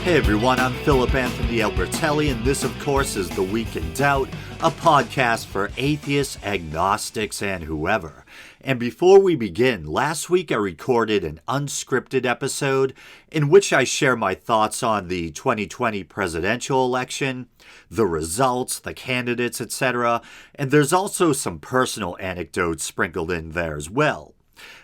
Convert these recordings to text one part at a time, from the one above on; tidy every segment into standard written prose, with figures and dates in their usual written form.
Hey everyone, I'm Philip Anthony Albertelli, and this, of course, is The Week in Doubt, a podcast for atheists, agnostics, and whoever. And before we begin, last week I recorded an unscripted episode in which I share my thoughts on the 2020 presidential election, the results, the candidates, etc., and there's also some personal anecdotes sprinkled in there as well.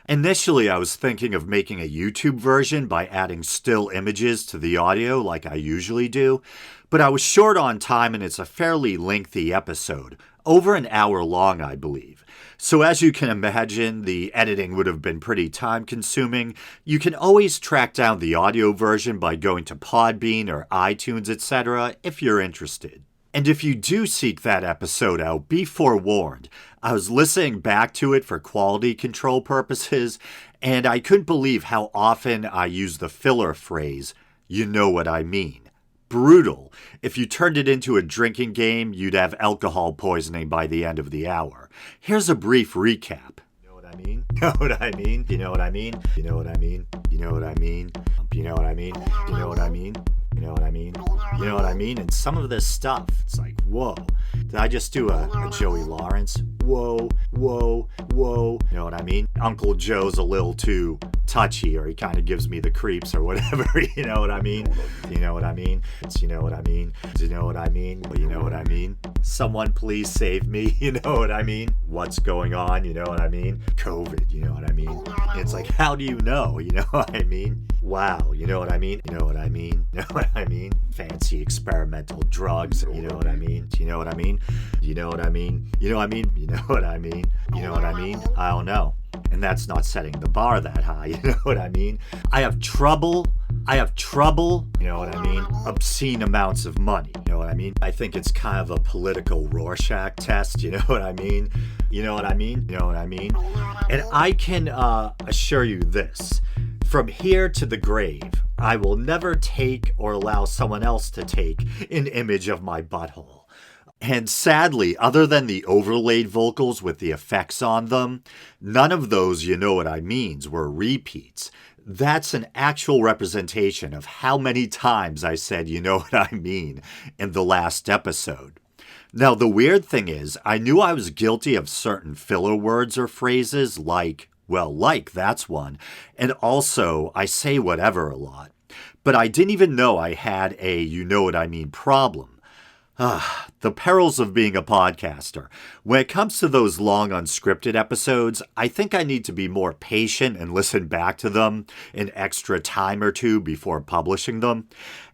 Initially, I was thinking of making a YouTube version by adding still images to the audio like I usually do, but I was short on time and it's a fairly lengthy episode, over an hour long, I believe. So as you can imagine, the editing would have been pretty time-consuming. You can always track down the audio version by going to Podbean or iTunes, etc., if you're interested. And if you do seek that episode out, be forewarned. I was listening back to it for quality control purposes, and I couldn't believe how often I use the filler phrase, "you know what I mean." Brutal. If you turned it into a drinking game, you'd have alcohol poisoning by the end of the hour. Here's a brief recap. You know what I mean? You know what I mean? You know what I mean? You know what I mean? You know what I mean? You know what I mean? You know what I mean? You know what I mean? You know what I mean? And some of this stuff, it's like, whoa. Did I just do a Joey Lawrence? Whoa, whoa, whoa. You know what I mean? Uncle Joe's a little too touchy, or he kind of gives me the creeps or whatever. You know what I mean? You know what I mean? It's you know what I mean? You know what I mean? You know what I mean? Someone please save me. You know what I mean? What's going on? You know what I mean? COVID. You know what I mean? It's like, how do you know? You know what I mean? Wow. You know what I mean? You know what I mean? You know what I mean? Fancy experimental drugs. You know what I mean? Do you know what I mean? You know what I mean? You know what I mean? You know what I mean? You know what I mean? I don't know. And that's not setting the bar that high, you know what I mean? I have trouble, you know what I mean? Obscene amounts of money, you know what I mean? I think it's kind of a political Rorschach test, you know what I mean? You know what I mean? You know what I mean? And I can assure you this. From here to the grave, I will never take or allow someone else to take an image of my butthole. And sadly, other than the overlaid vocals with the effects on them, none of those you know what I means were repeats. That's an actual representation of how many times I said you know what I mean in the last episode. Now, the weird thing is, I knew I was guilty of certain filler words or phrases like, well, like, that's one, and also, I say whatever a lot. But I didn't even know I had a you know what I mean problem. The perils of being a podcaster. When it comes to those long unscripted episodes, I think I need to be more patient and listen back to them an extra time or two before publishing them.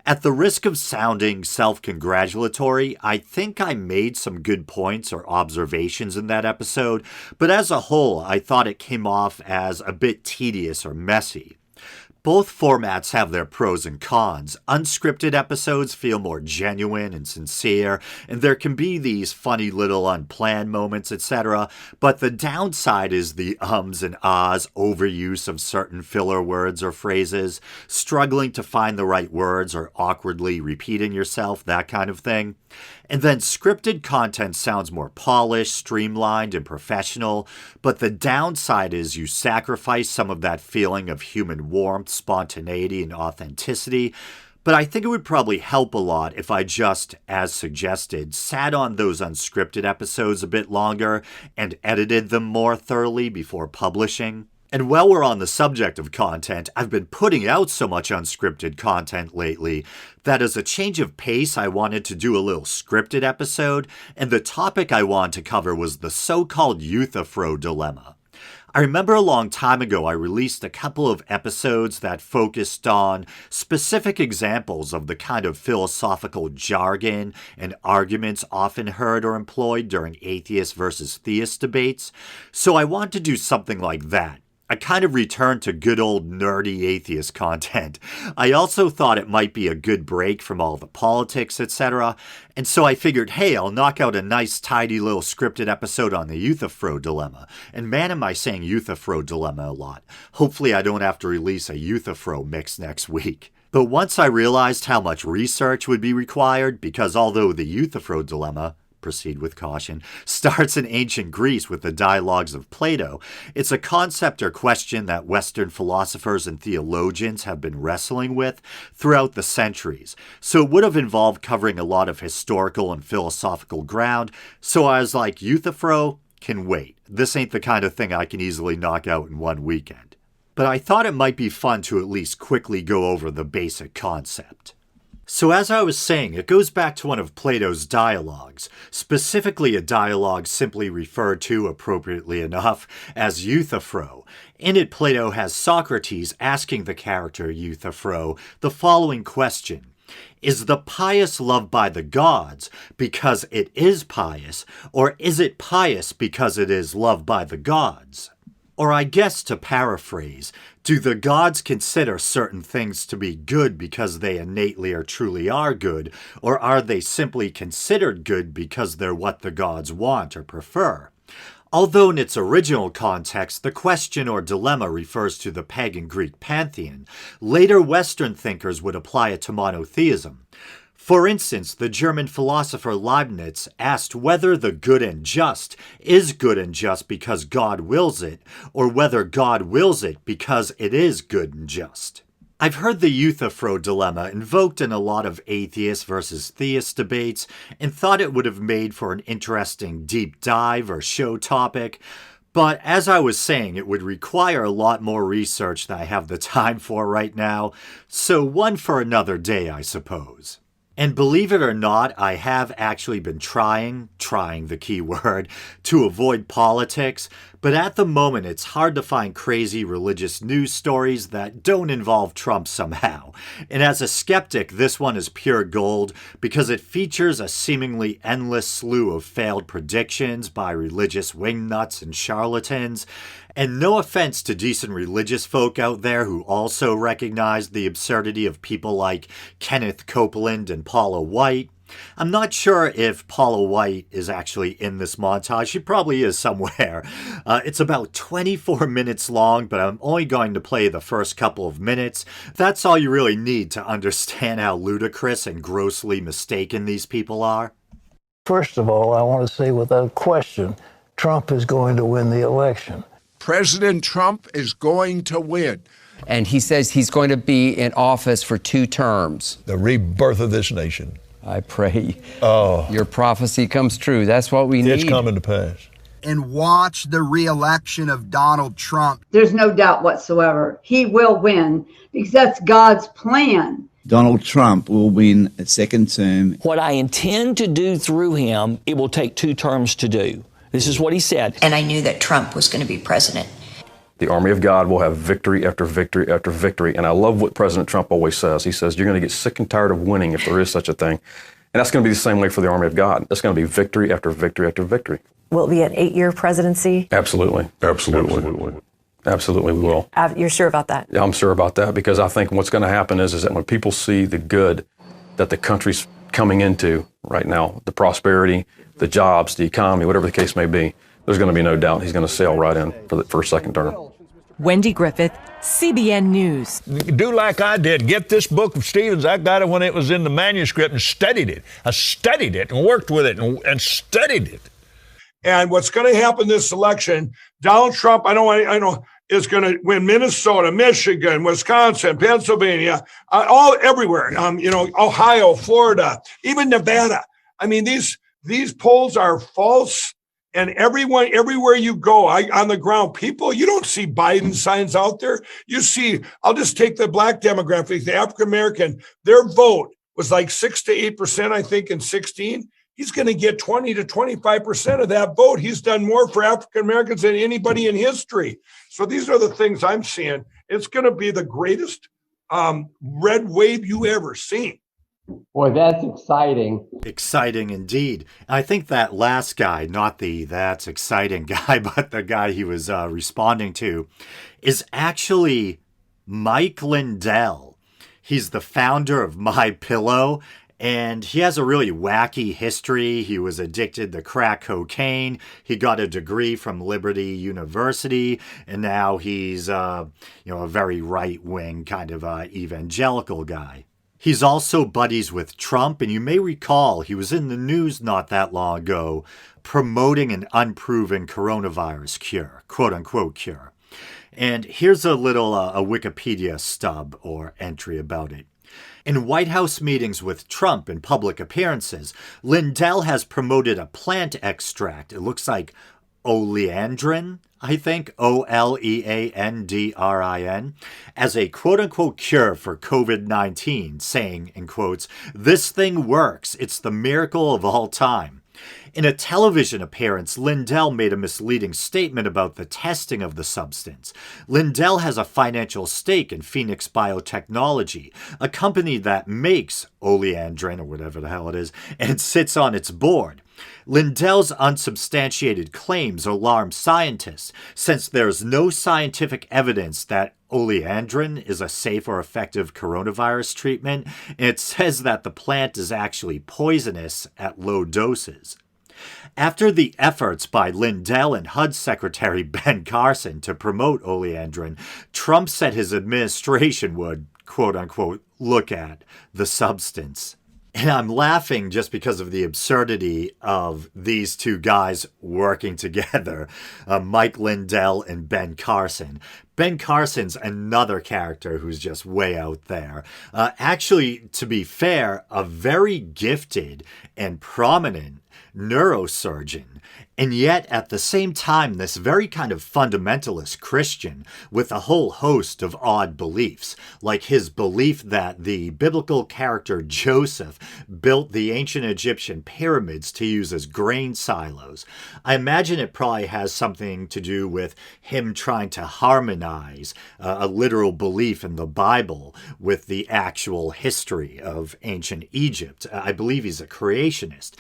At the risk of sounding self-congratulatory, I think I made some good points or observations in that episode, but as a whole, I thought it came off as a bit tedious or messy. Both formats have their pros and cons. Unscripted episodes feel more genuine and sincere, and there can be these funny little unplanned moments, etc. But the downside is the ums and ahs, overuse of certain filler words or phrases, struggling to find the right words or awkwardly repeating yourself, that kind of thing. And then scripted content sounds more polished, streamlined, and professional, but the downside is you sacrifice some of that feeling of human warmth, spontaneity, and authenticity. But I think it would probably help a lot if I just, as suggested, sat on those unscripted episodes a bit longer and edited them more thoroughly before publishing. And while we're on the subject of content, I've been putting out so much unscripted content lately that as a change of pace, I wanted to do a little scripted episode, and the topic I wanted to cover was the so-called Euthyphro Dilemma. I remember a long time ago I released a couple of episodes that focused on specific examples of the kind of philosophical jargon and arguments often heard or employed during atheist versus theist debates, so I wanted to do something like that. A kind of return to good old nerdy atheist content. I also thought it might be a good break from all the politics, etc. And so I figured, hey, I'll knock out a nice, tidy little scripted episode on the Euthyphro Dilemma. And man, am I saying Euthyphro Dilemma a lot. Hopefully I don't have to release a Euthyphro mix next week. But once I realized how much research would be required, because although the Euthyphro Dilemma, proceed with caution, starts in ancient Greece with the dialogues of Plato. It's a concept or question that Western philosophers and theologians have been wrestling with throughout the centuries. So it would have involved covering a lot of historical and philosophical ground. So I was like, Euthyphro can wait. This ain't the kind of thing I can easily knock out in one weekend. But I thought it might be fun to at least quickly go over the basic concept. So as I was saying, it goes back to one of Plato's dialogues, specifically a dialogue simply referred to, appropriately enough, as Euthyphro. In it, Plato has Socrates asking the character Euthyphro the following question: is the pious loved by the gods because it is pious, or is it pious because it is loved by the gods? Or I guess to paraphrase, do the gods consider certain things to be good because they innately or truly are good, or are they simply considered good because they're what the gods want or prefer? Although in its original context, the question or dilemma refers to the pagan Greek pantheon, later Western thinkers would apply it to monotheism. For instance, the German philosopher Leibniz asked whether the good and just is good and just because God wills it, or whether God wills it because it is good and just. I've heard the Euthyphro Dilemma invoked in a lot of atheist versus theist debates, and thought it would have made for an interesting deep dive or show topic. But as I was saying, it would require a lot more research than I have the time for right now, so one for another day, I suppose. And believe it or not, I have actually been trying the key word, to avoid politics, but at the moment it's hard to find crazy religious news stories that don't involve Trump somehow. And as a skeptic, this one is pure gold because it features a seemingly endless slew of failed predictions by religious wingnuts and charlatans. And no offense to decent religious folk out there who also recognize the absurdity of people like Kenneth Copeland and Paula White. I'm not sure if Paula White is actually in this montage. She probably is somewhere. It's about 24 minutes long, but I'm only going to play the first couple of minutes. That's all you really need to understand how ludicrous and grossly mistaken these people are. First of all, I want to say without question, Trump is going to win the election. President Trump is going to win. And he says he's going to be in office for 2 terms. The rebirth of this nation. I pray your prophecy comes true. That's what we need. It's coming to pass. And watch the re-election of Donald Trump. There's no doubt whatsoever. He will win because that's God's plan. Donald Trump will win a second term. What I intend to do through him, it will take 2 terms to do. This is what he said. And I knew that Trump was going to be president. The army of God will have victory after victory after victory. And I love what President Trump always says. He says, you're going to get sick and tired of winning if there is such a thing. And that's going to be the same way for the army of God. It's going to be victory after victory after victory. Will it be an 8-year presidency? Absolutely. Absolutely. Absolutely, we will. You're sure about that? Yeah, I'm sure about that because I think what's going to happen is that when people see the good that the country's coming into right now, the prosperity, the jobs, the economy, whatever the case may be, there's going to be no doubt he's going to sail right in for the first, second term. Wendy Griffith, CBN News. Do like I did. Get this book of Stevens. I got it when it was in the manuscript and studied it. I studied it and worked with it and studied it. And what's going to happen this election, Donald Trump, I know is going to win Minnesota, Michigan, Wisconsin, Pennsylvania, everywhere. Ohio, Florida, even Nevada. I mean, these polls are false. And everywhere you go, on the ground, you don't see Biden signs out there. You see, I'll just take the black demographic, the African American, their vote was like 6 to 8%, I think, in 2016. He's going to get 20 to 25% of that vote. He's done more for African Americans than anybody in history. So these are the things I'm seeing. It's going to be the greatest red wave you ever seen. Boy, that's exciting. Exciting indeed. I think that last guy, not the that's exciting guy, but the guy he was responding to, is actually Mike Lindell. He's the founder of My Pillow, and he has a really wacky history. He was addicted to crack cocaine. He got a degree from Liberty University, and now he's a very right-wing kind of evangelical guy. He's also buddies with Trump, and you may recall he was in the news not that long ago promoting an unproven coronavirus cure, quote-unquote cure. And here's a little a Wikipedia stub or entry about it. In White House meetings with Trump and public appearances, Lindell has promoted a plant extract. It looks like oleandrin, I think, Oleandrin, as a quote-unquote cure for COVID-19, saying, in quotes, "This thing works. It's the miracle of all time." In a television appearance, Lindell made a misleading statement about the testing of the substance. Lindell has a financial stake in Phoenix Biotechnology, a company that makes oleandrin, or whatever the hell it is, and sits on its board. Lindell's unsubstantiated claims alarm scientists, since there's no scientific evidence that oleandrin is a safe or effective coronavirus treatment, and it says that the plant is actually poisonous at low doses. After the efforts by Lindell and HUD Secretary Ben Carson to promote oleandrin, Trump said his administration would, quote-unquote, look at the substance. And I'm laughing just because of the absurdity of these two guys working together, Mike Lindell and Ben Carson. Ben Carson's another character who's just way out there. Actually, to be fair, a very gifted and prominent neurosurgeon. And yet, at the same time, this very kind of fundamentalist Christian with a whole host of odd beliefs, like his belief that the biblical character Joseph built the ancient Egyptian pyramids to use as grain silos. I imagine it probably has something to do with him trying to harmonize a literal belief in the Bible with the actual history of ancient Egypt. I believe he's a creationist.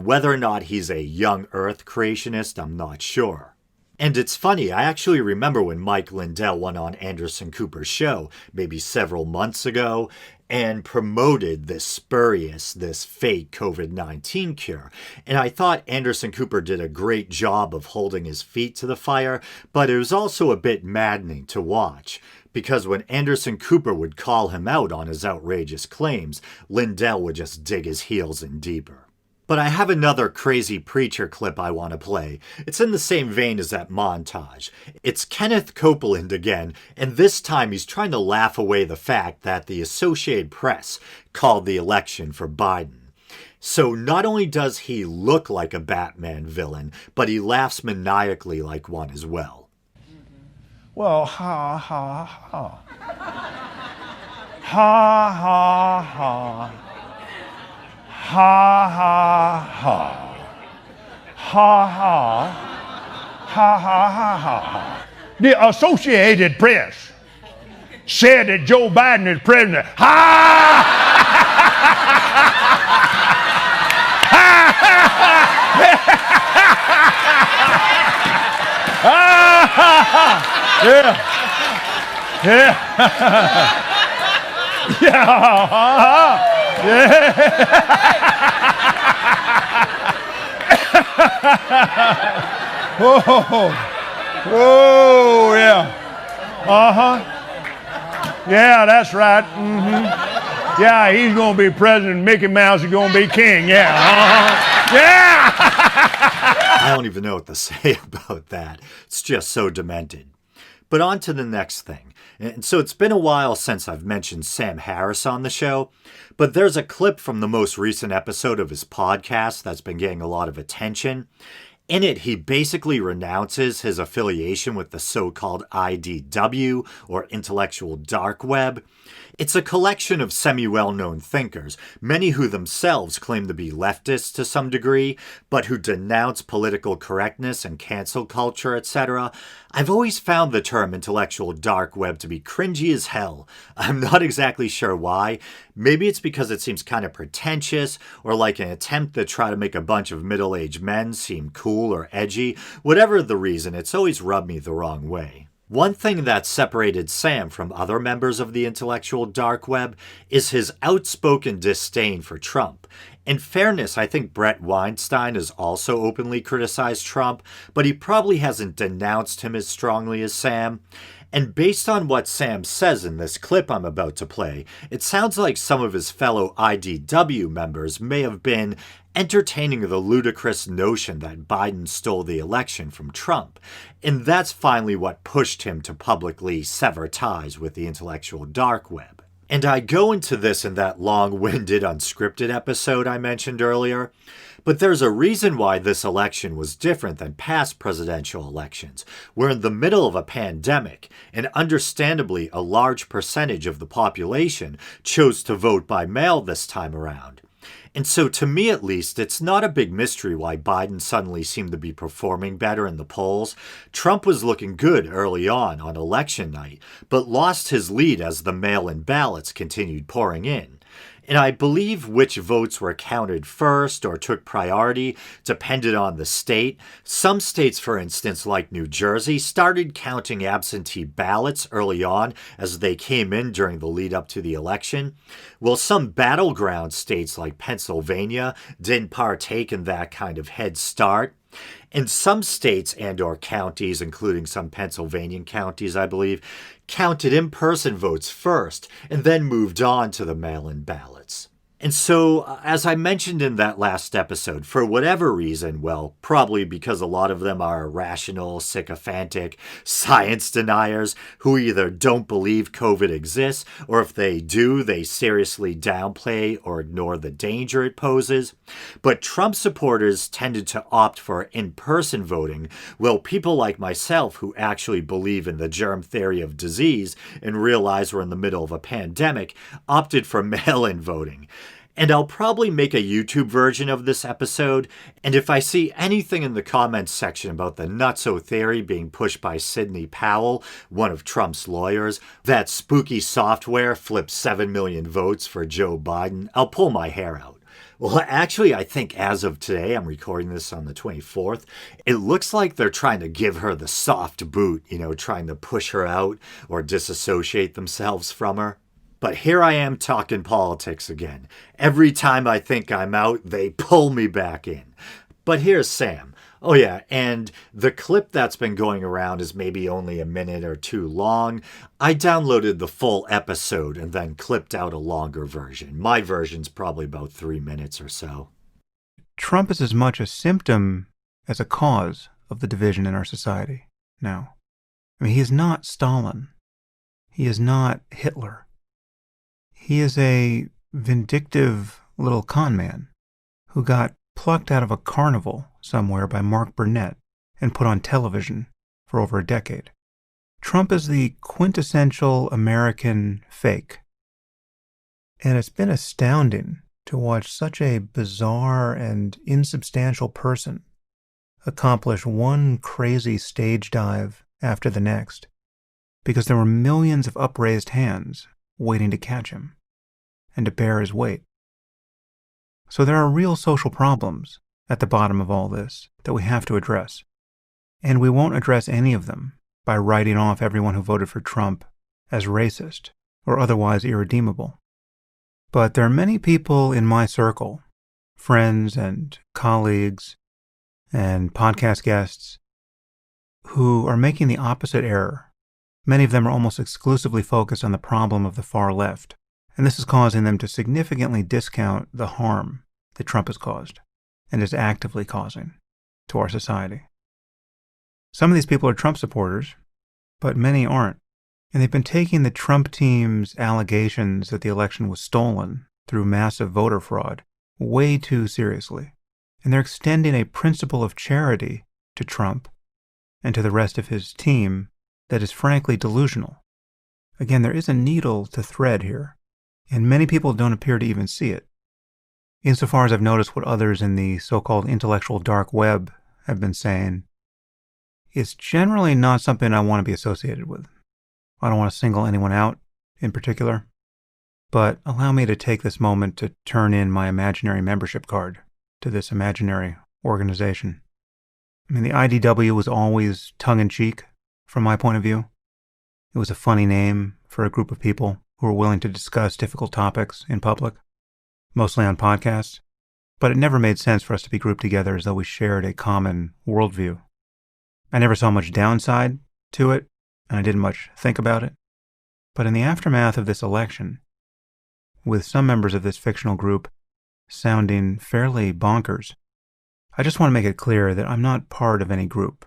Whether or not he's a young earth creationist, I'm not sure. And it's funny, I actually remember when Mike Lindell went on Anderson Cooper's show, maybe several months ago, and promoted this spurious, this fake COVID-19 cure. And I thought Anderson Cooper did a great job of holding his feet to the fire, but it was also a bit maddening to watch. Because when Anderson Cooper would call him out on his outrageous claims, Lindell would just dig his heels in deeper. But I have another crazy preacher clip I want to play. It's in the same vein as that montage. It's Kenneth Copeland again, and this time he's trying to laugh away the fact that the Associated Press called the election for Biden. So not only does he look like a Batman villain, but he laughs maniacally like one as well. Well, ha, ha, ha. Ha, ha, ha. Ha, ha, ha. Ha, ha. Ha, ha, ha, ha. The Associated Press said that Joe Biden is president. Ha! Yeah. Yeah. Yeah. Oh, yeah. Yeah, that's right. Yeah, he's going to be president. Mickey Mouse is going to be king. Yeah. Yeah. I don't even know what to say about that. It's just so demented. But on to the next thing. And so it's been a while since I've mentioned Sam Harris on the show, but there's a clip from the most recent episode of his podcast that's been getting a lot of attention. In it, he basically renounces his affiliation with the so-called IDW, or intellectual dark web. It's a collection of semi-well-known thinkers, many who themselves claim to be leftists to some degree, but who denounce political correctness and cancel culture, etc. I've always found the term intellectual dark web to be cringy as hell. I'm not exactly sure why. Maybe it's because it seems kind of pretentious, or like an attempt to try to make a bunch of middle-aged men seem cool or edgy. Whatever the reason, it's always rubbed me the wrong way. One thing that separated Sam from other members of the intellectual dark web is his outspoken disdain for Trump. In fairness, I think Brett Weinstein has also openly criticized Trump, but he probably hasn't denounced him as strongly as Sam. And based on what Sam says in this clip I'm about to play, it sounds like some of his fellow IDW members may have been entertaining the ludicrous notion that Biden stole the election from Trump. And that's finally what pushed him to publicly sever ties with the intellectual dark web. And I go into this in that long-winded, unscripted episode I mentioned earlier. But there's a reason why this election was different than past presidential elections. We're in the middle of a pandemic, and understandably, a large percentage of the population chose to vote by mail this time around. And so, to me at least, it's not a big mystery why Biden suddenly seemed to be performing better in the polls. Trump was looking good early on election night, but lost his lead as the mail-in ballots continued pouring in. And I believe which votes were counted first or took priority depended on the state. Some states, for instance, like New Jersey, started counting absentee ballots early on as they came in during the lead up to the election. While some battleground states like Pennsylvania didn't partake in that kind of head start. In some states and or counties, including some Pennsylvania counties, I believe, counted in-person votes first and then moved on to the mail-in ballots. And so, as I mentioned in that last episode, for whatever reason, well, probably because a lot of them are irrational, sycophantic, science deniers who either don't believe COVID exists, or if they do, they seriously downplay or ignore the danger it poses. But Trump supporters tended to opt for in-person voting, while people like myself who actually believe in the germ theory of disease and realize we're in the middle of a pandemic opted for mail-in voting. And I'll probably make a YouTube version of this episode, and if I see anything in the comments section about the nutso theory being pushed by Sidney Powell, one of Trump's lawyers, that spooky software flipped 7 million votes for Joe Biden, I'll pull my hair out. Well, actually, I think as of today, I'm recording this on the 24th, it looks like they're trying to give her the soft boot, trying to push her out or disassociate themselves from her. But here I am talking politics again. Every time I think I'm out, they pull me back in. But here's Sam. Oh yeah, and the clip that's been going around is maybe only a minute or two long. I downloaded the full episode and then clipped out a longer version. My version's probably about 3 minutes or so. Trump is as much a symptom as a cause of the division in our society now. I mean, he is not Stalin. He is not Hitler. He is a vindictive little con man who got plucked out of a carnival somewhere by Mark Burnett and put on television for over a decade. Trump is the quintessential American fake. And it's been astounding to watch such a bizarre and insubstantial person accomplish one crazy stage dive after the next, because there were millions of upraised hands waiting to catch him and to bear his weight. So there are real social problems at the bottom of all this that we have to address. And we won't address any of them by writing off everyone who voted for Trump as racist or otherwise irredeemable. But there are many people in my circle, friends and colleagues and podcast guests, who are making the opposite error. Many of them are almost exclusively focused on the problem of the far left, and this is causing them to significantly discount the harm that Trump has caused and is actively causing to our society. Some of these people are Trump supporters, but many aren't, and they've been taking the Trump team's allegations that the election was stolen through massive voter fraud way too seriously, and they're extending a principle of charity to Trump and to the rest of his team that is frankly delusional. Again, there is a needle to thread here, and many people don't appear to even see it. Insofar as I've noticed what others in the so-called intellectual dark web have been saying, it's generally not something I want to be associated with. I don't want to single anyone out in particular, but allow me to take this moment to turn in my imaginary membership card to this imaginary organization. I mean, the IDW was always tongue-in-cheek from my point of view. It was a funny name for a group of people who were willing to discuss difficult topics in public, mostly on podcasts. but it never made sense for us to be grouped together as though we shared a common worldview. I never saw much downside to it, and I didn't much think about it. But in the aftermath of this election, with some members of this fictional group sounding fairly bonkers, I just want to make it clear that I'm not part of any group,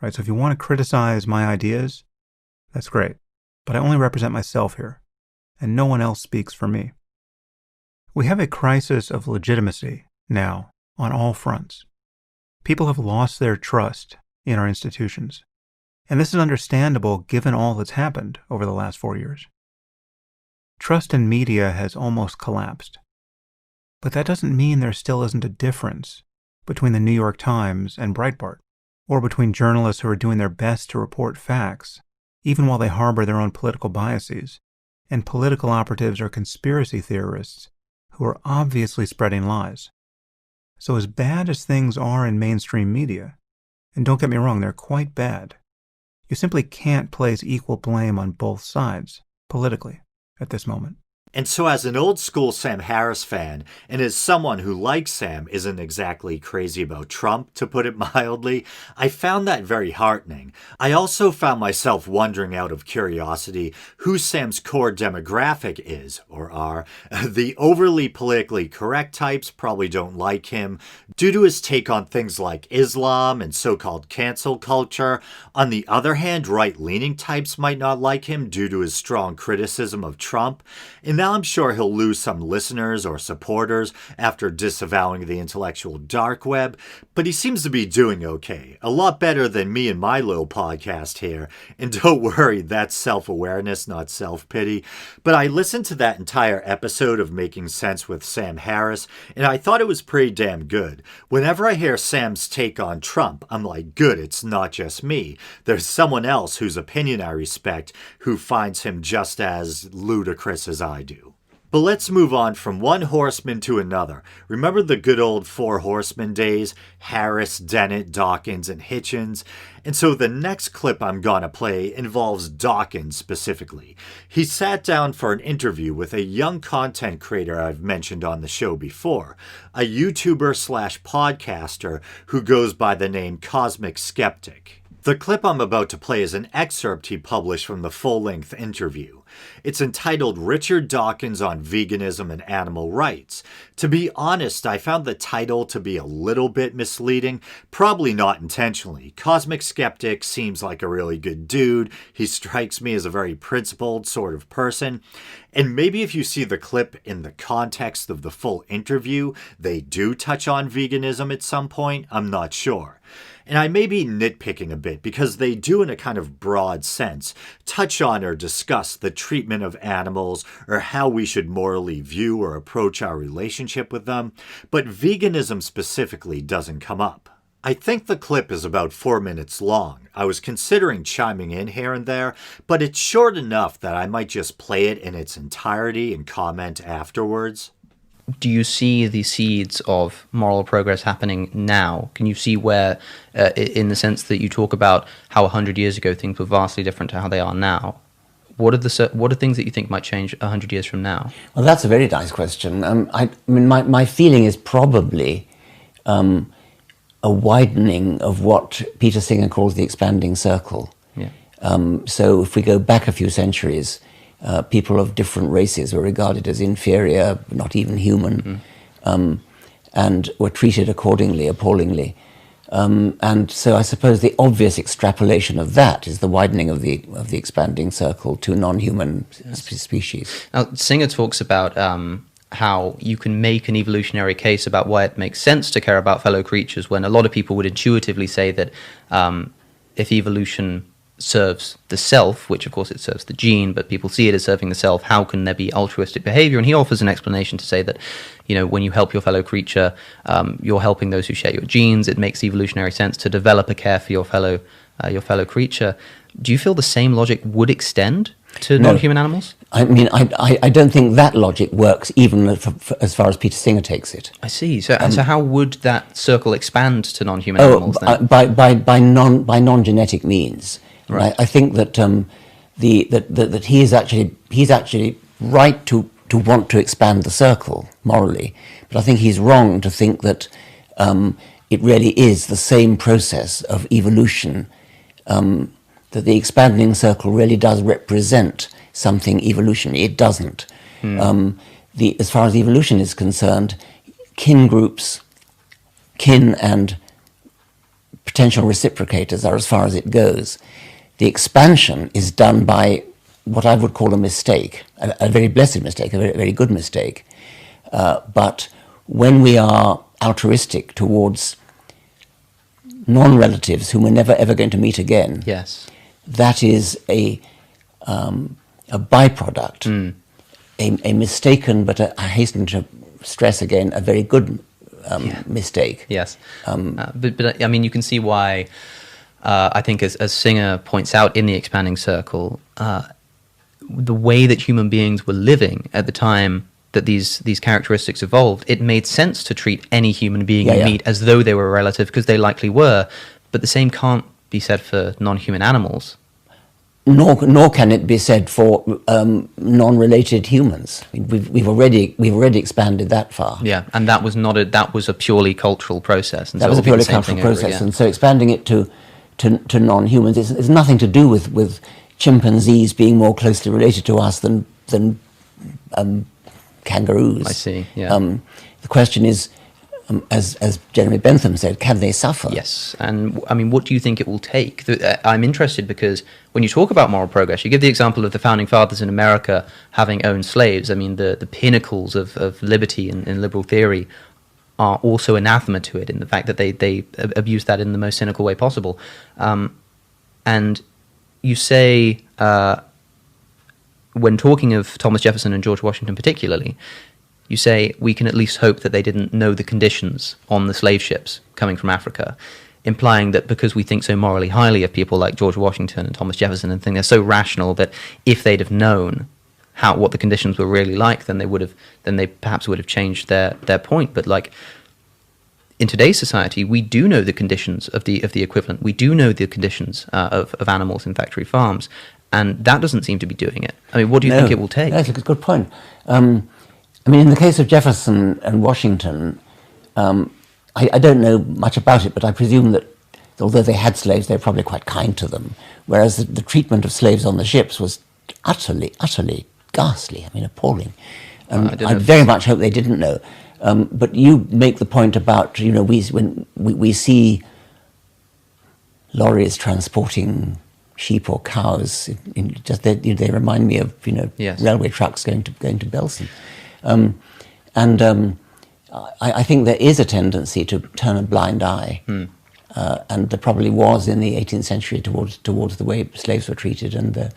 right? So if you want to criticize my ideas, that's great. But I only represent myself here, and no one else speaks for me. We have a crisis of legitimacy now on all fronts. People have lost their trust in our institutions, and this is understandable given all that's happened over the last 4 years. Trust in media has almost collapsed, but that doesn't mean there still isn't a difference between the New York Times and Breitbart, or between journalists who are doing their best to report facts, even while they harbor their own political biases, and political operatives or conspiracy theorists who are obviously spreading lies. So as bad as things are in mainstream media, and don't get me wrong, they're quite bad, you simply can't place equal blame on both sides, politically, at this moment. And so as an old school Sam Harris fan, and as someone who, like Sam, isn't exactly crazy about Trump, to put it mildly, I found that very heartening. I also found myself wondering out of curiosity who Sam's core demographic is, or are. The overly politically correct types probably don't like him due to his take on things like Islam and so-called cancel culture. On the other hand, right-leaning types might not like him due to his strong criticism of Trump. And now I'm sure he'll lose some listeners or supporters after disavowing the intellectual dark web, but he seems to be doing okay. A lot better than me and my little podcast here. And don't worry, that's self-awareness, not self-pity. But I listened to that entire episode of Making Sense with Sam Harris, and I thought it was pretty damn good. Whenever I hear Sam's take on Trump, I'm like, good, it's not just me. There's someone else whose opinion I respect who finds him just as ludicrous as I do. But let's move on from one horseman to another. Remember the good old four horsemen days? Harris, Dennett, Dawkins, and Hitchens? And so the next clip I'm gonna play involves Dawkins specifically. He sat down for an interview with a young content creator I've mentioned on the show before, a YouTuber/podcaster who goes by the name Cosmic Skeptic. The clip I'm about to play is an excerpt he published from the full-length interview. It's entitled Richard Dawkins on Veganism and Animal Rights. To be honest, I found the title to be a little bit misleading, probably not intentionally. Cosmic Skeptic seems like a really good dude. He strikes me as a very principled sort of person. And maybe if you see the clip in the context of the full interview, they do touch on veganism at some point. I'm not sure. And I may be nitpicking a bit because they do, in a kind of broad sense, touch on or discuss the treatment of animals or how we should morally view or approach our relationship with them, but veganism specifically doesn't come up. I think the clip is about 4 minutes long. I was considering chiming in here and there, but it's short enough that I might just play it in its entirety and comment afterwards. Do you see the seeds of moral progress happening now? Can you see where, in the sense that you talk about how 100 years ago things were vastly different to how they are now? What are things that you think might change 100 years from now? Well, that's a very nice question. I mean, my feeling is probably a widening of what Peter Singer calls the expanding circle. Yeah. So if we go back a few centuries, people of different races were regarded as inferior, not even human, and were treated accordingly, appallingly. And so I suppose the obvious extrapolation of that is the widening of the expanding circle to non-human species. Now, Singer talks about how you can make an evolutionary case about why it makes sense to care about fellow creatures, when a lot of people would intuitively say that if evolution serves the self, which of course it serves the gene, but people see it as serving the self, how can there be altruistic behavior? And he offers an explanation to say that, you know, when you help your fellow creature, you're helping those who share your genes. It makes evolutionary sense to develop a care for your fellow creature. Do you feel the same logic would extend to non-human animals? I mean, I don't think that logic works even as far as Peter Singer takes it. I see. So how would that circle expand to non-human animals then? By non-genetic means. Right. I think that that he's actually right to want to expand the circle morally. But I think he's wrong to think that it really is the same process of evolution, that the expanding circle really does represent something evolutionary. It doesn't. As far as evolution is concerned, kin groups, kin and potential reciprocators are as far as it goes. The expansion is done by what I would call a mistake, a very blessed mistake, a very, very good mistake. But when we are altruistic towards non-relatives whom we're never ever going to meet again, yes, that is a byproduct, a mistaken, but I hasten to stress again, a very good mistake. Yes, but I mean, you can see why. I think, as Singer points out in the expanding circle, the way that human beings were living at the time that these characteristics evolved, it made sense to treat any human being you meet as though they were a relative, because they likely were. But the same can't be said for non-human animals. Nor can it be said for non-related humans. I mean, we've already expanded that far. Yeah, and that was a purely cultural process. And that was a purely cultural process, and so expanding it to non-humans is nothing to do with chimpanzees being more closely related to us than kangaroos. I see. Yeah. The question is, as Jeremy Bentham said, can they suffer? Yes, and I mean, what do you think it will take? I'm interested because when you talk about moral progress, you give the example of the founding fathers in America having owned slaves. I mean, the pinnacles of liberty in liberal theory are also anathema to it in the fact that they abuse that in the most cynical way possible. And you say, when talking of Thomas Jefferson and George Washington particularly, you say we can at least hope that they didn't know the conditions on the slave ships coming from Africa, implying that because we think so morally highly of people like George Washington and Thomas Jefferson and think they're so rational, that if they'd have known what the conditions were really like, then they perhaps would have changed their point. But like in today's society, we do know the conditions of the equivalent. We do know the conditions of animals in factory farms, and that doesn't seem to be doing it. I mean, what do you think it will take? That's a good point. I mean, in the case of Jefferson and Washington, I don't know much about it, but I presume that although they had slaves, they were probably quite kind to them, whereas the treatment of slaves on the ships was utterly ghastly, I mean, appalling. I very much hope they didn't know. But you make the point about, when we see lorries transporting sheep or cows, they remind me of railway trucks going to Belsen. I think there is a tendency to turn a blind eye, and there probably was in the 18th century towards the way slaves were treated, and there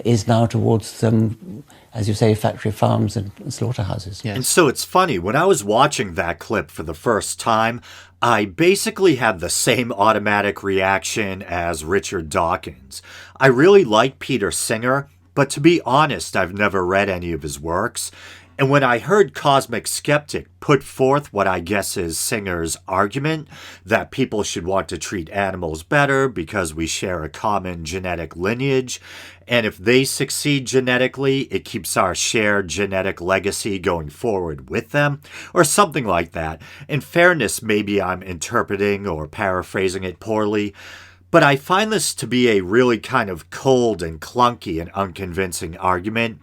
is now towards some, as you say, factory farms and slaughterhouses. Yes. And so it's funny, when I was watching that clip for the first time, I basically had the same automatic reaction as Richard Dawkins. I really like Peter Singer, but to be honest, I've never read any of his works. And when I heard Cosmic Skeptic put forth what I guess is Singer's argument, that people should want to treat animals better because we share a common genetic lineage, and if they succeed genetically, it keeps our shared genetic legacy going forward with them, or something like that. In fairness, maybe I'm interpreting or paraphrasing it poorly, but I find this to be a really kind of cold and clunky and unconvincing argument.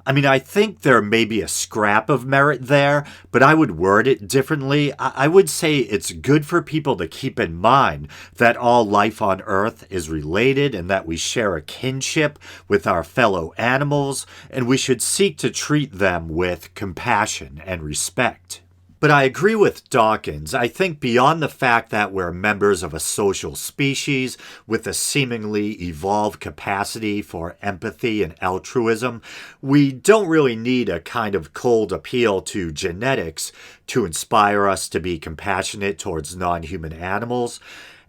I mean, I think there may be a scrap of merit there, but I would word it differently. I would say it's good for people to keep in mind that all life on Earth is related and that we share a kinship with our fellow animals, and we should seek to treat them with compassion and respect. But I agree with Dawkins. I think beyond the fact that we're members of a social species with a seemingly evolved capacity for empathy and altruism, we don't really need a kind of cold appeal to genetics to inspire us to be compassionate towards non-human animals.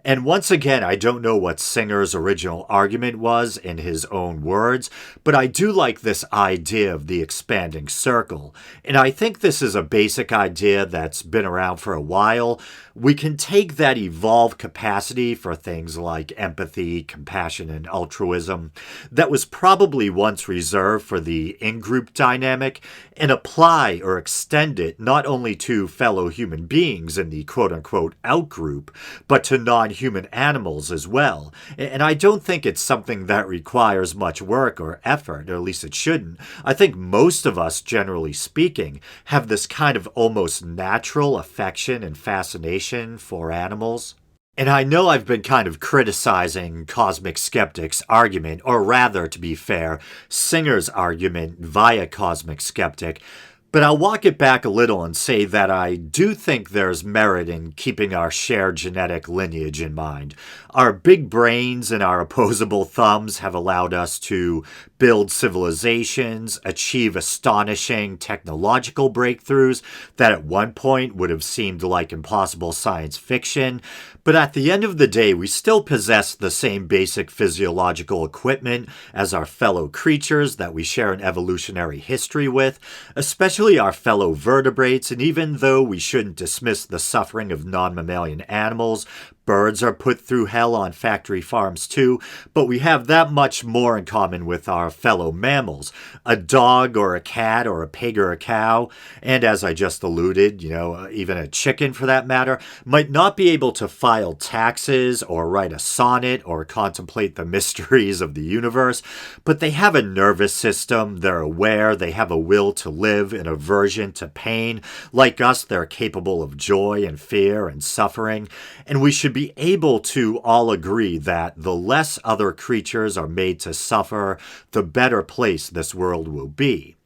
And once again, I don't know what Singer's original argument was in his own words, but I do like this idea of the expanding circle. And I think this is a basic idea that's been around for a while. We can take that evolved capacity for things like empathy, compassion, and altruism that was probably once reserved for the in-group dynamic and apply or extend it not only to fellow human beings in the quote-unquote out-group, but to non-human animals as well. And I don't think it's something that requires much work or effort, or at least it shouldn't. I think most of us, generally speaking, have this kind of almost natural affection and fascination for animals. And I know I've been kind of criticizing Cosmic Skeptic's argument, or rather, to be fair, Singer's argument via Cosmic Skeptic, but I'll walk it back a little and say that I do think there's merit in keeping our shared genetic lineage in mind. Our big brains and our opposable thumbs have allowed us to build civilizations, achieve astonishing technological breakthroughs that at one point would have seemed like impossible science fiction. But at the end of the day, we still possess the same basic physiological equipment as our fellow creatures that we share an evolutionary history with, especially our fellow vertebrates. And even though we shouldn't dismiss the suffering of non-mammalian animals, birds are put through hell on factory farms too, but we have that much more in common with our fellow mammals. A dog or a cat or a pig or a cow, and as I just alluded, even a chicken for that matter, might not be able to file taxes or write a sonnet or contemplate the mysteries of the universe, but they have a nervous system, they're aware, they have a will to live, an aversion to pain. Like us, they're capable of joy and fear and suffering, and we should be able to all agree that the less other creatures are made to suffer, the better place this world will be.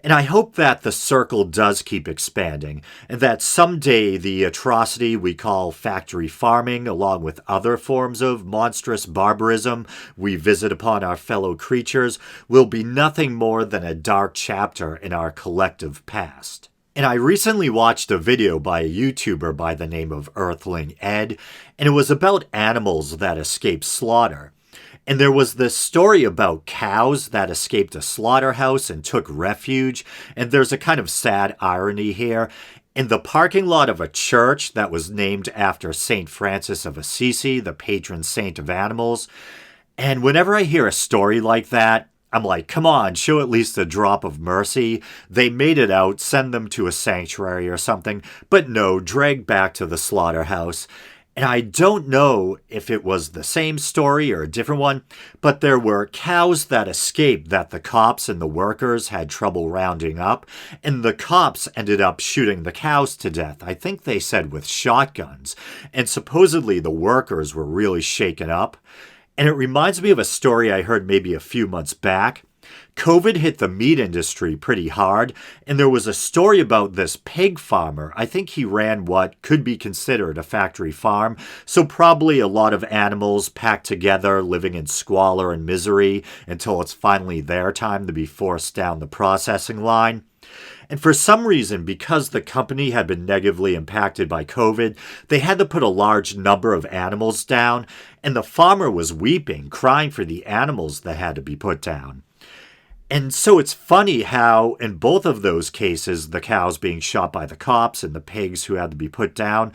And I hope that the circle does keep expanding, and that someday the atrocity we call factory farming, along with other forms of monstrous barbarism we visit upon our fellow creatures, will be nothing more than a dark chapter in our collective past. And I recently watched a video by a YouTuber by the name of Earthling Ed, and it was about animals that escaped slaughter. And there was this story about cows that escaped a slaughterhouse and took refuge, and there's a kind of sad irony here. In the parking lot of a church that was named after St. Francis of Assisi, the patron saint of animals. And whenever I hear a story like that, I'm like, come on, show at least a drop of mercy. They made it out, send them to a sanctuary or something, but no, drag back to the slaughterhouse. And I don't know if it was the same story or a different one, but there were cows that escaped that the cops and the workers had trouble rounding up, and the cops ended up shooting the cows to death. I think they said with shotguns, and supposedly the workers were really shaken up. And it reminds me of a story I heard maybe a few months back. COVID hit the meat industry pretty hard, and there was a story about this pig farmer. I think he ran what could be considered a factory farm, so probably a lot of animals packed together, living in squalor and misery until it's finally their time to be forced down the processing line. And for some reason, because the company had been negatively impacted by COVID, they had to put a large number of animals down, and the farmer was weeping, crying for the animals that had to be put down. And so it's funny how in both of those cases, the cows being shot by the cops and the pigs who had to be put down,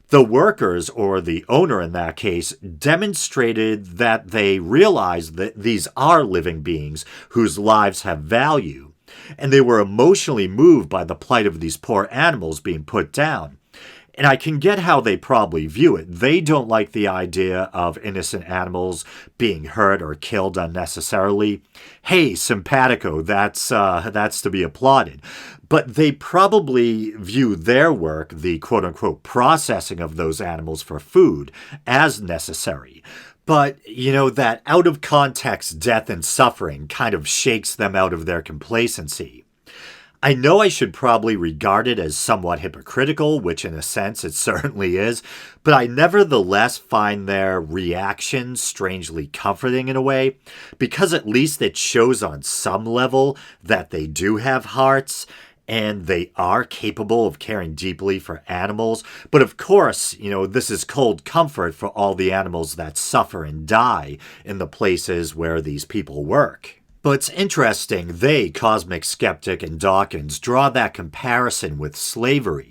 the workers, or the owner in that case, demonstrated that they realized that these are living beings whose lives have value. And they were emotionally moved by the plight of these poor animals being put down. And I can get how they probably view it. They don't like the idea of innocent animals being hurt or killed unnecessarily. Hey, simpatico, that's to be applauded. But they probably view their work, the quote-unquote processing of those animals for food, as necessary. But, that out-of-context death and suffering kind of shakes them out of their complacency. I know I should probably regard it as somewhat hypocritical, which in a sense it certainly is, but I nevertheless find their reaction strangely comforting in a way, because at least it shows on some level that they do have hearts. and they are capable of caring deeply for animals. But of course, this is cold comfort for all the animals that suffer and die in the places where these people work. But it's interesting, Cosmic Skeptic and Dawkins, draw that comparison with slavery.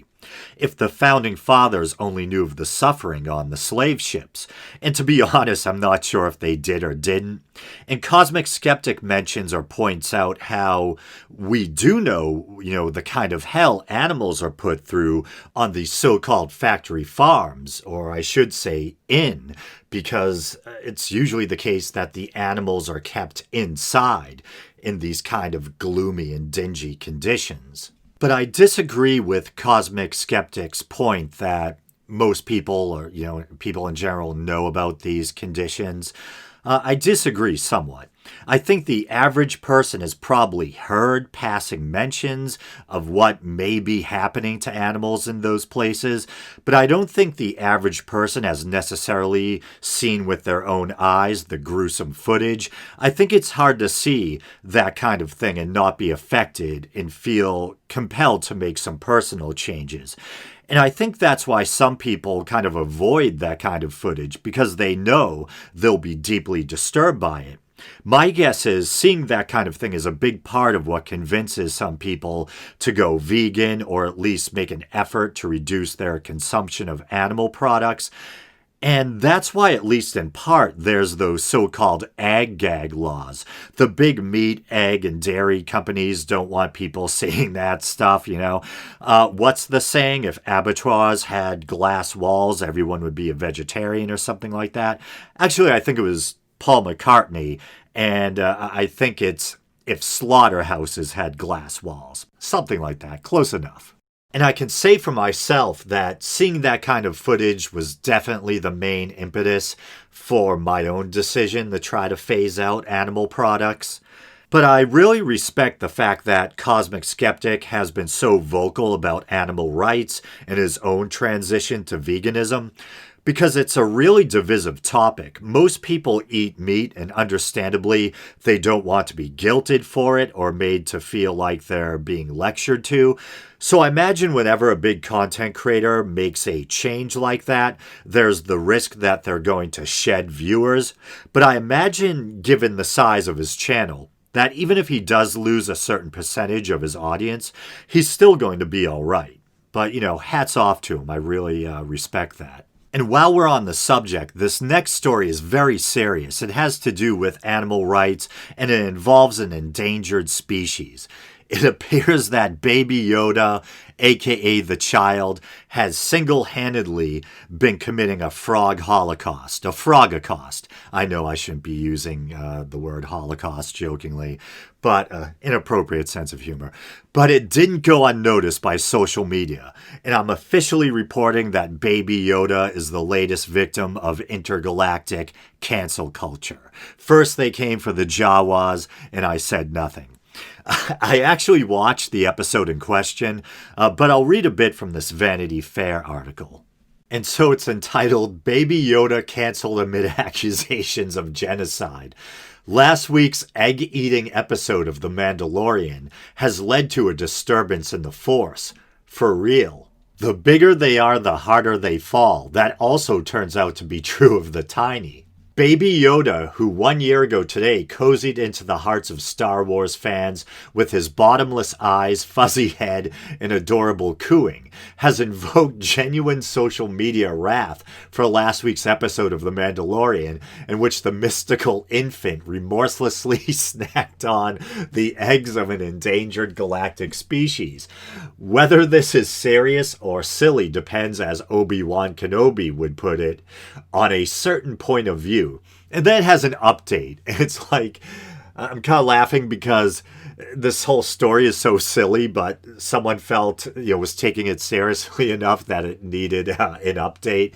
If the founding fathers only knew of the suffering on the slave ships. And to be honest, I'm not sure if they did or didn't. And Cosmic Skeptic mentions or points out how we do know, the kind of hell animals are put through on these so-called factory farms, or I should say because it's usually the case that the animals are kept inside in these kind of gloomy and dingy conditions. But I disagree with Cosmic Skeptic's point that most people, or people in general, know about these conditions. I disagree somewhat. I think the average person has probably heard passing mentions of what may be happening to animals in those places, but I don't think the average person has necessarily seen with their own eyes the gruesome footage. I think it's hard to see that kind of thing and not be affected and feel compelled to make some personal changes. And I think that's why some people kind of avoid that kind of footage, because they know they'll be deeply disturbed by it. My guess is seeing that kind of thing is a big part of what convinces some people to go vegan, or at least make an effort to reduce their consumption of animal products. And that's why, at least in part, there's those so-called ag-gag laws. The big meat, egg, and dairy companies don't want people saying that stuff, What's the saying? If abattoirs had glass walls, everyone would be a vegetarian or something like that. Actually, I think it was Paul McCartney, and I think it's if slaughterhouses had glass walls. Something like that. Close enough. And I can say for myself that seeing that kind of footage was definitely the main impetus for my own decision to try to phase out animal products. But I really respect the fact that Cosmic Skeptic has been so vocal about animal rights and his own transition to veganism, because it's a really divisive topic. Most people eat meat, and understandably, they don't want to be guilted for it or made to feel like they're being lectured to. So I imagine whenever a big content creator makes a change like that, there's the risk that they're going to shed viewers. But I imagine, given the size of his channel, that even if he does lose a certain percentage of his audience, he's still going to be all right. But, hats off to him. I really respect that. And while we're on the subject, this next story is very serious. It has to do with animal rights, and it involves an endangered species. It appears that Baby Yoda, aka the child, has single-handedly been committing a frog holocaust, a frogacost. I know I shouldn't be using the word holocaust jokingly, but inappropriate sense of humor. But it didn't go unnoticed by social media, and I'm officially reporting that Baby Yoda is the latest victim of intergalactic cancel culture. First they came for the Jawas, and I said nothing. I actually watched the episode in question, but I'll read a bit from this Vanity Fair article. And so it's entitled, Baby Yoda Canceled Amid Accusations of Genocide. Last week's egg-eating episode of The Mandalorian has led to a disturbance in the Force. For real. The bigger they are, the harder they fall. That also turns out to be true of the tiny. Baby Yoda, who 1 year ago today cozied into the hearts of Star Wars fans with his bottomless eyes, fuzzy head, and adorable cooing, has invoked genuine social media wrath for last week's episode of The Mandalorian, in which the mystical infant remorselessly snacked on the eggs of an endangered galactic species. Whether this is serious or silly depends, as Obi-Wan Kenobi would put it, on a certain point of view. And then it has an update. It's like, I'm kind of laughing because this whole story is so silly, but someone felt, was taking it seriously enough that it needed an update.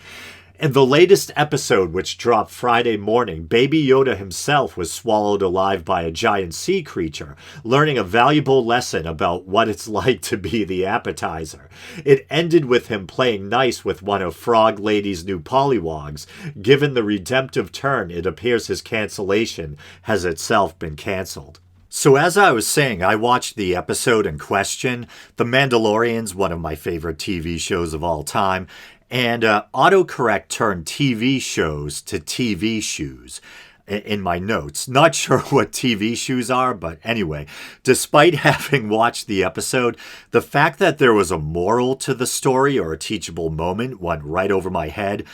In the latest episode, which dropped Friday morning, Baby Yoda himself was swallowed alive by a giant sea creature, learning a valuable lesson about what it's like to be the appetizer. It ended with him playing nice with one of Frog Lady's new pollywogs. Given the redemptive turn, it appears his cancellation has itself been canceled. So as I was saying, I watched the episode in question. The Mandalorian's one of my favorite TV shows of all time. And autocorrect turned TV shows to TV shoes in my notes. Not sure what TV shoes are, but anyway, despite having watched the episode, the fact that there was a moral to the story or a teachable moment went right over my head.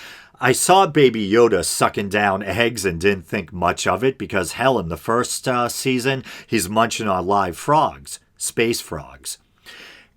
I saw Baby Yoda sucking down eggs and didn't think much of it because, hell, in the first season, he's munching on live frogs, space frogs.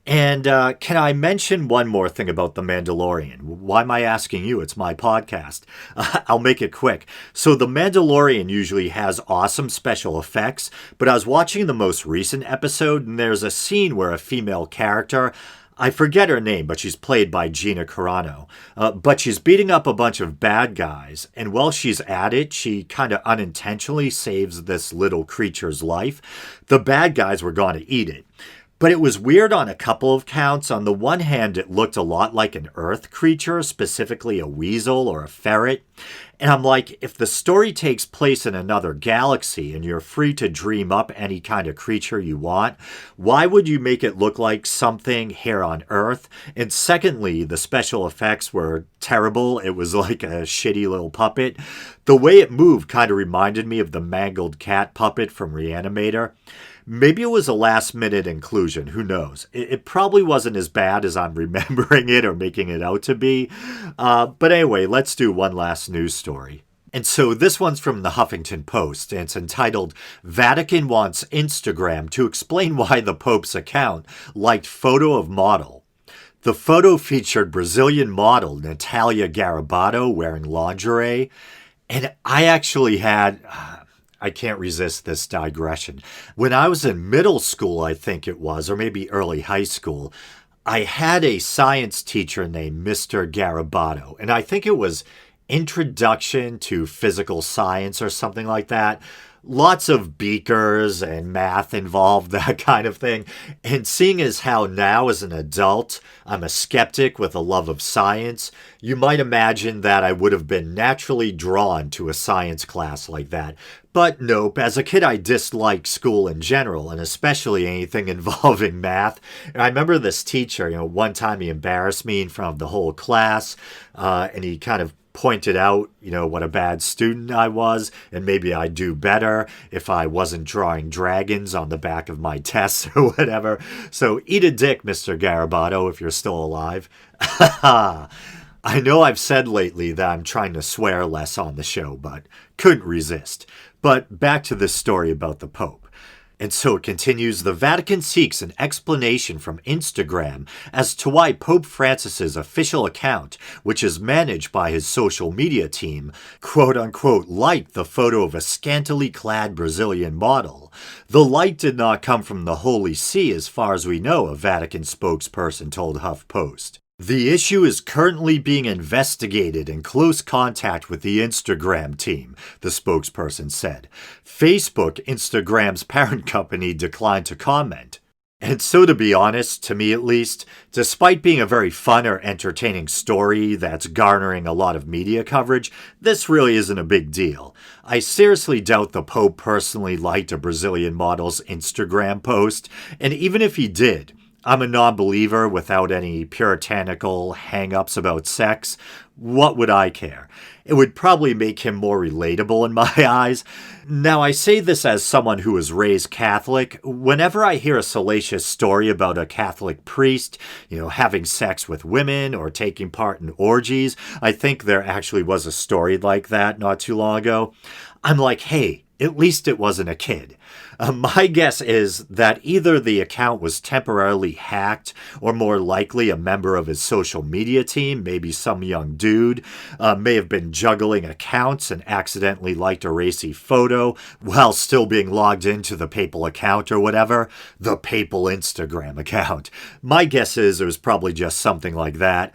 And can I mention one more thing about The Mandalorian? Why am I asking you? It's my podcast. I'll make it quick. So The Mandalorian usually has awesome special effects, but I was watching the most recent episode, and there's a scene where a female character, I forget her name, but she's played by Gina Carano, but she's beating up a bunch of bad guys, and while she's at it, she kind of unintentionally saves this little creature's life. The bad guys were going to eat it. But it was weird on a couple of counts. On the one hand, it looked a lot like an Earth creature, specifically a weasel or a ferret. And I'm like, if the story takes place in another galaxy and you're free to dream up any kind of creature you want, why would you make it look like something here on Earth? And secondly, the special effects were terrible. It was like a shitty little puppet. The way it moved kind of reminded me of the mangled cat puppet from Reanimator. Maybe it was a last-minute inclusion. Who knows? It probably wasn't as bad as I'm remembering it or making it out to be. But anyway, let's do one last news story. And so this one's from the Huffington Post, and it's entitled, Vatican Wants Instagram to Explain Why the Pope's Account Liked Photo of Model. The photo featured Brazilian model Natalia Garibaldo wearing lingerie. And I actually had... I can't resist this digression. When I was in middle school, I think it was, or maybe early high school, I had a science teacher named Mr. Garibaldo, and I think it was Introduction to Physical Science or something like that. Lots of beakers and math involved, that kind of thing. And seeing as how now as an adult, I'm a skeptic with a love of science, you might imagine that I would have been naturally drawn to a science class like that. But nope, as a kid I disliked school in general, and especially anything involving math. And I remember this teacher, one time he embarrassed me in front of the whole class, and he kind of pointed out, what a bad student I was, and maybe I'd do better if I wasn't drawing dragons on the back of my tests or whatever. So eat a dick, Mr. Garibaldo, if you're still alive. I know I've said lately that I'm trying to swear less on the show, but couldn't resist. But back to this story about the Pope. And so it continues, the Vatican seeks an explanation from Instagram as to why Pope Francis's official account, which is managed by his social media team, quote-unquote, liked the photo of a scantily clad Brazilian model. The like did not come from the Holy See as far as we know, a Vatican spokesperson told HuffPost. The issue is currently being investigated in close contact with the Instagram team, the spokesperson said. Facebook, Instagram's parent company, declined to comment. And so, to be honest, to me at least, despite being a very fun or entertaining story that's garnering a lot of media coverage, this really isn't a big deal. I seriously doubt the Pope personally liked a Brazilian model's Instagram post, and even if he did, I'm a non-believer without any puritanical hang-ups about sex. What would I care? It would probably make him more relatable in my eyes. Now, I say this as someone who was raised Catholic. Whenever I hear a salacious story about a Catholic priest, having sex with women or taking part in orgies, I think there actually was a story like that not too long ago, I'm like, hey, at least it wasn't a kid. My guess is that either the account was temporarily hacked or more likely a member of his social media team, maybe some young dude, may have been juggling accounts and accidentally liked a racy photo while still being logged into the papal account or whatever, the papal Instagram account. My guess is it was probably just something like that.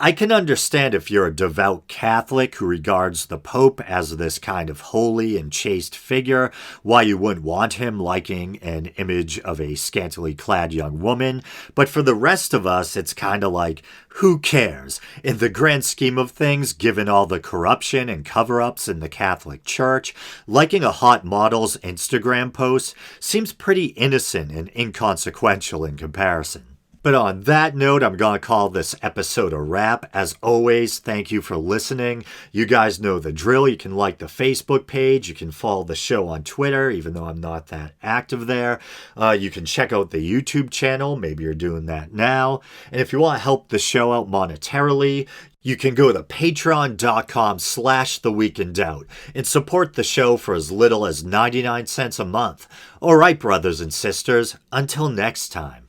I can understand if you're a devout Catholic who regards the Pope as this kind of holy and chaste figure, why you wouldn't want aren't him liking an image of a scantily clad young woman, but for the rest of us, it's kind of like, who cares? In the grand scheme of things, given all the corruption and cover-ups in the Catholic Church, liking a hot model's Instagram post seems pretty innocent and inconsequential in comparison. But on that note, I'm going to call this episode a wrap. As always, thank you for listening. You guys know the drill. You can like the Facebook page. You can follow the show on Twitter, even though I'm not that active there. You can check out the YouTube channel. Maybe you're doing that now. And if you want to help the show out monetarily, you can go to patreon.com/theweekindoubt and support the show for as little as 99 cents a month. All right, brothers and sisters, until next time.